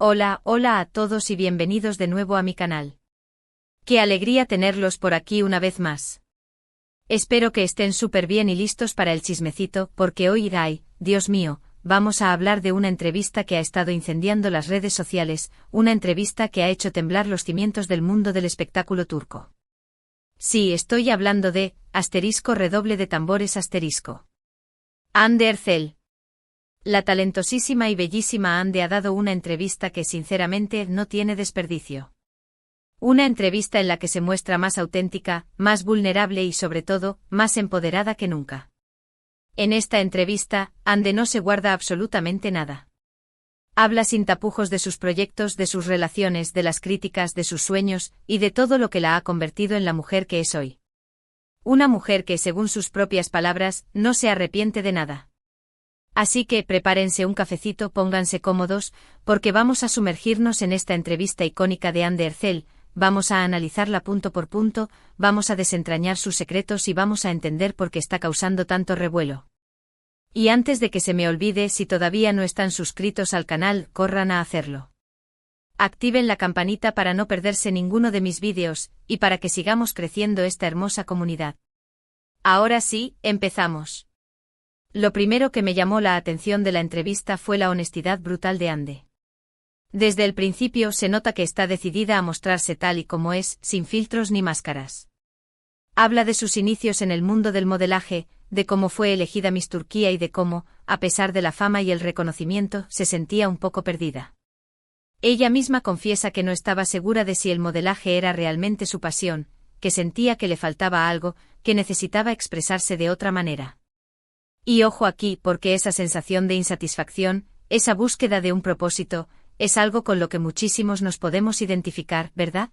Hola, hola a todos y bienvenidos de nuevo a mi canal. Qué alegría tenerlos por aquí una vez más. Espero que estén súper bien y listos para el chismecito, porque hoy, Dios mío, vamos a hablar de una entrevista que ha estado incendiando las redes sociales, una entrevista que ha hecho temblar los cimientos del mundo del espectáculo turco. Sí, estoy hablando de, redoble de tambores Hande Erçel. La talentosísima y bellísima Hande ha dado una entrevista que sinceramente no tiene desperdicio. Una entrevista en la que se muestra más auténtica, más vulnerable y sobre todo, más empoderada que nunca. En esta entrevista, Hande no se guarda absolutamente nada. Habla sin tapujos de sus proyectos, de sus relaciones, de las críticas, de sus sueños, y de todo lo que la ha convertido en la mujer que es hoy. Una mujer que, según sus propias palabras, no se arrepiente de nada. Así que prepárense un cafecito, pónganse cómodos, porque vamos a sumergirnos en esta entrevista icónica de Hande Erçel, vamos a analizarla punto por punto, vamos a desentrañar sus secretos y vamos a entender por qué está causando tanto revuelo. Y antes de que se me olvide, si todavía no están suscritos al canal, corran a hacerlo. Activen la campanita para no perderse ninguno de mis vídeos, y para que sigamos creciendo esta hermosa comunidad. Ahora sí, empezamos. Lo primero que me llamó la atención de la entrevista fue la honestidad brutal de Hande. Desde el principio se nota que está decidida a mostrarse tal y como es, sin filtros ni máscaras. Habla de sus inicios en el mundo del modelaje, de cómo fue elegida Miss Turquía y de cómo, a pesar de la fama y el reconocimiento, se sentía un poco perdida. Ella misma confiesa que no estaba segura de si el modelaje era realmente su pasión, que sentía que le faltaba algo, que necesitaba expresarse de otra manera. Y ojo aquí, porque esa sensación de insatisfacción, esa búsqueda de un propósito, es algo con lo que muchísimos nos podemos identificar, ¿verdad?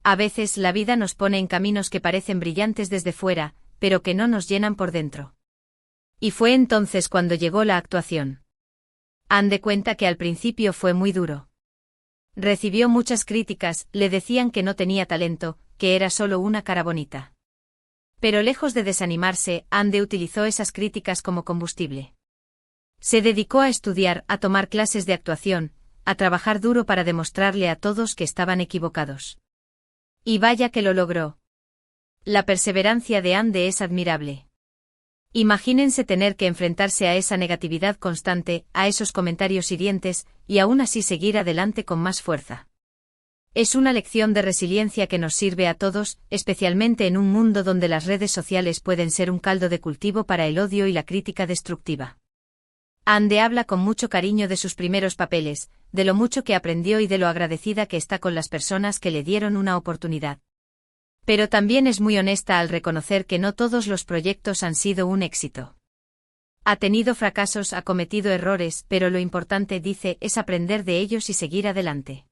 A veces la vida nos pone en caminos que parecen brillantes desde fuera, pero que no nos llenan por dentro. Y fue entonces cuando llegó la actuación. Hande cuenta que al principio fue muy duro. Recibió muchas críticas, le decían que no tenía talento, que era solo una cara bonita. Pero lejos de desanimarse, Hande utilizó esas críticas como combustible. Se dedicó a estudiar, a tomar clases de actuación, a trabajar duro para demostrarle a todos que estaban equivocados. Y vaya que lo logró. La perseverancia de Hande es admirable. Imagínense tener que enfrentarse a esa negatividad constante, a esos comentarios hirientes, y aún así seguir adelante con más fuerza. Es una lección de resiliencia que nos sirve a todos, especialmente en un mundo donde las redes sociales pueden ser un caldo de cultivo para el odio y la crítica destructiva. Hande habla con mucho cariño de sus primeros papeles, de lo mucho que aprendió y de lo agradecida que está con las personas que le dieron una oportunidad. Pero también es muy honesta al reconocer que no todos los proyectos han sido un éxito. Ha tenido fracasos, ha cometido errores, pero lo importante, dice, es aprender de ellos y seguir adelante.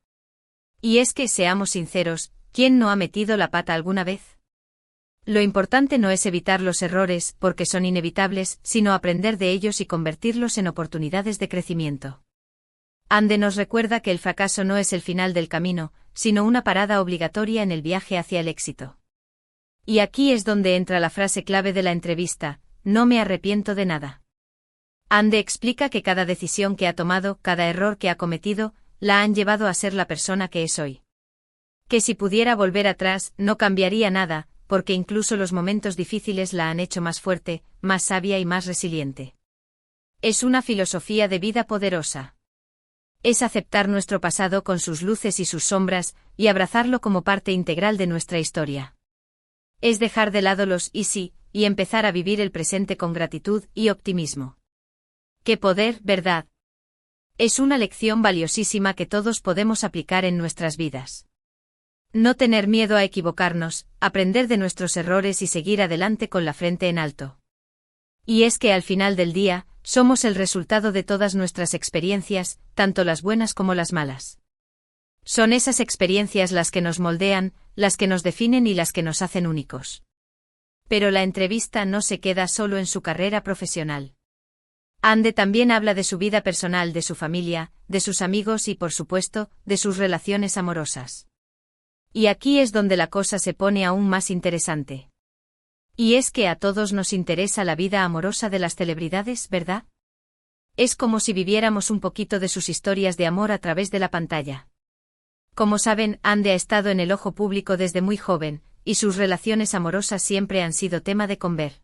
Y es que, seamos sinceros, ¿quién no ha metido la pata alguna vez? Lo importante no es evitar los errores, porque son inevitables, sino aprender de ellos y convertirlos en oportunidades de crecimiento. Hande nos recuerda que el fracaso no es el final del camino, sino una parada obligatoria en el viaje hacia el éxito. Y aquí es donde entra la frase clave de la entrevista: no me arrepiento de nada. Hande explica que cada decisión que ha tomado, cada error que ha cometido, la han llevado a ser la persona que es hoy. Que si pudiera volver atrás, no cambiaría nada, porque incluso los momentos difíciles la han hecho más fuerte, más sabia y más resiliente. Es una filosofía de vida poderosa. Es aceptar nuestro pasado con sus luces y sus sombras, y abrazarlo como parte integral de nuestra historia. Es dejar de lado los y sí, y empezar a vivir el presente con gratitud y optimismo. ¡Qué poder, verdad! Es una lección valiosísima que todos podemos aplicar en nuestras vidas. No tener miedo a equivocarnos, aprender de nuestros errores y seguir adelante con la frente en alto. Y es que al final del día, somos el resultado de todas nuestras experiencias, tanto las buenas como las malas. Son esas experiencias las que nos moldean, las que nos definen y las que nos hacen únicos. Pero la entrevista no se queda solo en su carrera profesional. Hande también habla de su vida personal, de su familia, de sus amigos y, por supuesto, de sus relaciones amorosas. Y aquí es donde la cosa se pone aún más interesante. Y es que a todos nos interesa la vida amorosa de las celebridades, ¿verdad? Es como si viviéramos un poquito de sus historias de amor a través de la pantalla. Como saben, Ande ha estado en el ojo público desde muy joven, y sus relaciones amorosas siempre han sido tema de conversación.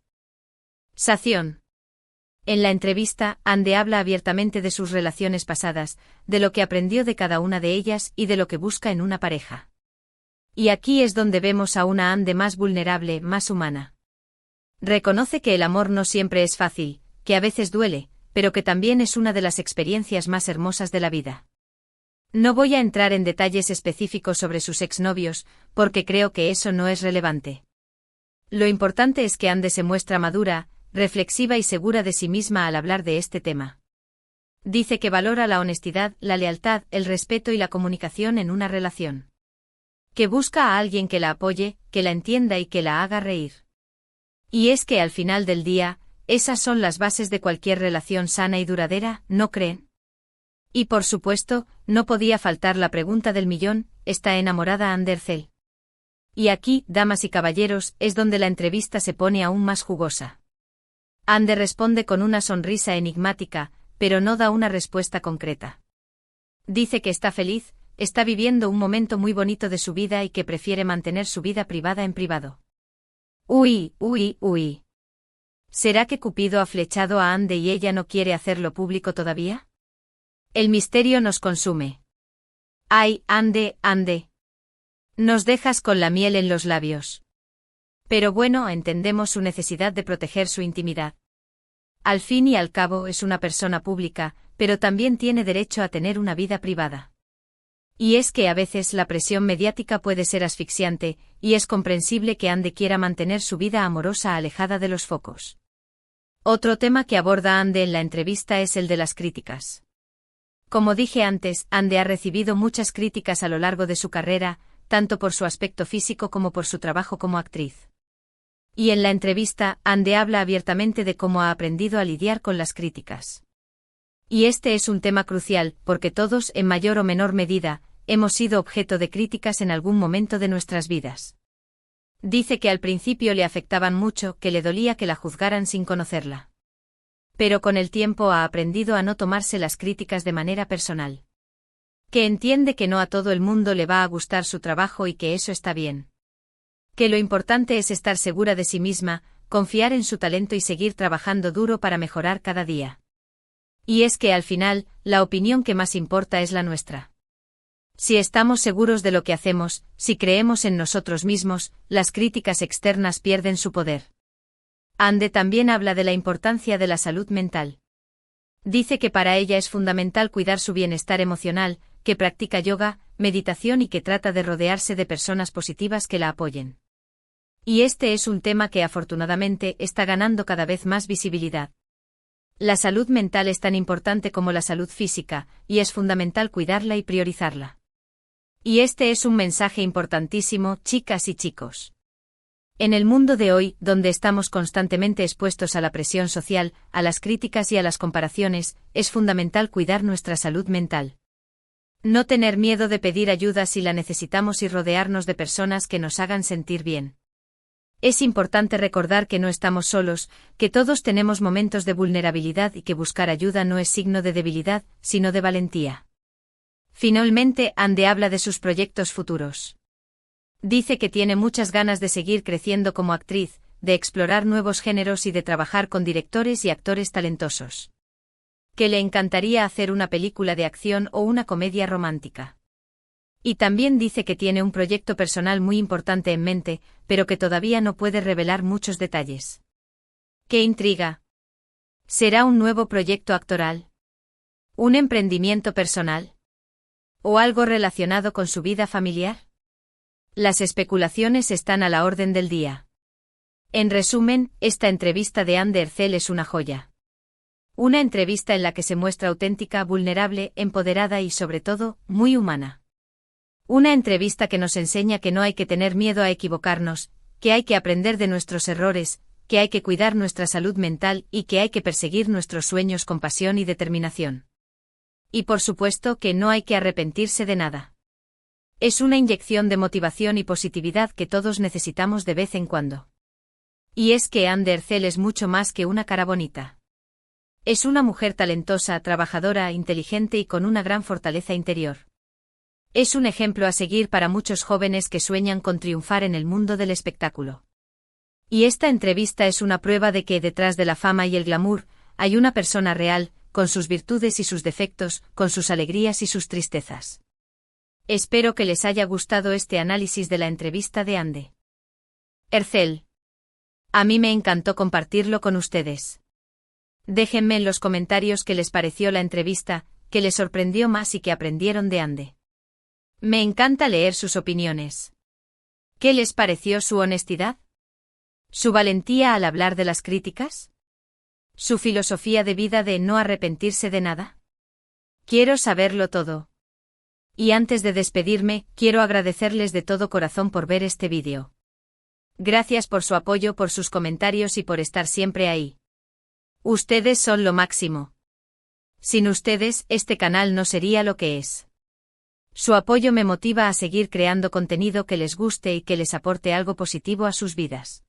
En la entrevista, Ande habla abiertamente de sus relaciones pasadas, de lo que aprendió de cada una de ellas y de lo que busca en una pareja. Y aquí es donde vemos a una Ande más vulnerable, más humana. Reconoce que el amor no siempre es fácil, que a veces duele, pero que también es una de las experiencias más hermosas de la vida. No voy a entrar en detalles específicos sobre sus exnovios, porque creo que eso no es relevante. Lo importante es que Ande se muestra madura, reflexiva y segura de sí misma al hablar de este tema. Dice que valora la honestidad, la lealtad, el respeto y la comunicación en una relación. Que busca a alguien que la apoye, que la entienda y que la haga reír. Y es que al final del día, esas son las bases de cualquier relación sana y duradera, ¿no creen? Y por supuesto, no podía faltar la pregunta del millón, ¿está enamorada Ande Ercel? Y aquí, damas y caballeros, es donde la entrevista se pone aún más jugosa. Ande responde con una sonrisa enigmática, pero no da una respuesta concreta. Dice que está feliz, está viviendo un momento muy bonito de su vida y que prefiere mantener su vida privada en privado. Uy. ¿Será que Cupido ha flechado a Ande y ella no quiere hacerlo público todavía? El misterio nos consume. Ay, Ande. Nos dejas con la miel en los labios. Pero bueno, entendemos su necesidad de proteger su intimidad. Al fin y al cabo es una persona pública, pero también tiene derecho a tener una vida privada. Y es que a veces la presión mediática puede ser asfixiante, y es comprensible que Ande quiera mantener su vida amorosa alejada de los focos. Otro tema que aborda Ande en la entrevista es el de las críticas. Como dije antes, Ande ha recibido muchas críticas a lo largo de su carrera, tanto por su aspecto físico como por su trabajo como actriz. Y en la entrevista, Ande habla abiertamente de cómo ha aprendido a lidiar con las críticas. Y este es un tema crucial, porque todos, en mayor o menor medida, hemos sido objeto de críticas en algún momento de nuestras vidas. Dice que al principio le afectaban mucho, que le dolía que la juzgaran sin conocerla. Pero con el tiempo ha aprendido a no tomarse las críticas de manera personal. Que entiende que no a todo el mundo le va a gustar su trabajo y que eso está bien. Que lo importante es estar segura de sí misma, confiar en su talento y seguir trabajando duro para mejorar cada día. Y es que al final, la opinión que más importa es la nuestra. Si estamos seguros de lo que hacemos, si creemos en nosotros mismos, las críticas externas pierden su poder. Ande también habla de la importancia de la salud mental. Dice que para ella es fundamental cuidar su bienestar emocional, que practica yoga, meditación y que trata de rodearse de personas positivas que la apoyen. Y este es un tema que afortunadamente está ganando cada vez más visibilidad. La salud mental es tan importante como la salud física, y es fundamental cuidarla y priorizarla. Y este es un mensaje importantísimo, chicas y chicos. En el mundo de hoy, donde estamos constantemente expuestos a la presión social, a las críticas y a las comparaciones, es fundamental cuidar nuestra salud mental. No tener miedo de pedir ayuda si la necesitamos y rodearnos de personas que nos hagan sentir bien. Es importante recordar que no estamos solos, que todos tenemos momentos de vulnerabilidad y que buscar ayuda no es signo de debilidad, sino de valentía. Finalmente, Ande habla de sus proyectos futuros. Dice que tiene muchas ganas de seguir creciendo como actriz, de explorar nuevos géneros y de trabajar con directores y actores talentosos. Que le encantaría hacer una película de acción o una comedia romántica. Y también dice que tiene un proyecto personal muy importante en mente, pero que todavía no puede revelar muchos detalles. ¡Qué intriga! ¿Será un nuevo proyecto actoral? ¿Un emprendimiento personal? ¿O algo relacionado con su vida familiar? Las especulaciones están a la orden del día. En resumen, esta entrevista de Ande Ercel es una joya. Una entrevista en la que se muestra auténtica, vulnerable, empoderada y sobre todo, muy humana. Una entrevista que nos enseña que no hay que tener miedo a equivocarnos, que hay que aprender de nuestros errores, que hay que cuidar nuestra salud mental y que hay que perseguir nuestros sueños con pasión y determinación. Y por supuesto que no hay que arrepentirse de nada. Es una inyección de motivación y positividad que todos necesitamos de vez en cuando. Y es que Ande Ercel es mucho más que una cara bonita. Es una mujer talentosa, trabajadora, inteligente y con una gran fortaleza interior. Es un ejemplo a seguir para muchos jóvenes que sueñan con triunfar en el mundo del espectáculo. Y esta entrevista es una prueba de que detrás de la fama y el glamour, hay una persona real, con sus virtudes y sus defectos, con sus alegrías y sus tristezas. Espero que les haya gustado este análisis de la entrevista de Ande Ercel. A mí me encantó compartirlo con ustedes. Déjenme en los comentarios qué les pareció la entrevista, qué les sorprendió más y qué aprendieron de Ande. Me encanta leer sus opiniones. ¿Qué les pareció su honestidad? ¿Su valentía al hablar de las críticas? ¿Su filosofía de vida de no arrepentirse de nada? Quiero saberlo todo. Y antes de despedirme, quiero agradecerles de todo corazón por ver este vídeo. Gracias por su apoyo, por sus comentarios y por estar siempre ahí. Ustedes son lo máximo. Sin ustedes, este canal no sería lo que es. Su apoyo me motiva a seguir creando contenido que les guste y que les aporte algo positivo a sus vidas.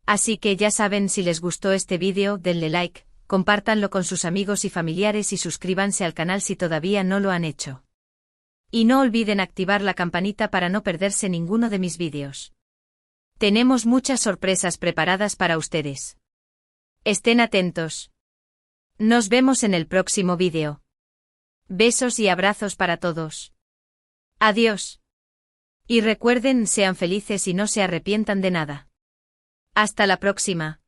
Así que ya saben, si les gustó este vídeo, denle like, compártanlo con sus amigos y familiares y suscríbanse al canal si todavía no lo han hecho. Y no olviden activar la campanita para no perderse ninguno de mis vídeos. Tenemos muchas sorpresas preparadas para ustedes. Estén atentos. Nos vemos en el próximo vídeo. Besos y abrazos para todos. Adiós. Y recuerden, sean felices y no se arrepientan de nada. Hasta la próxima.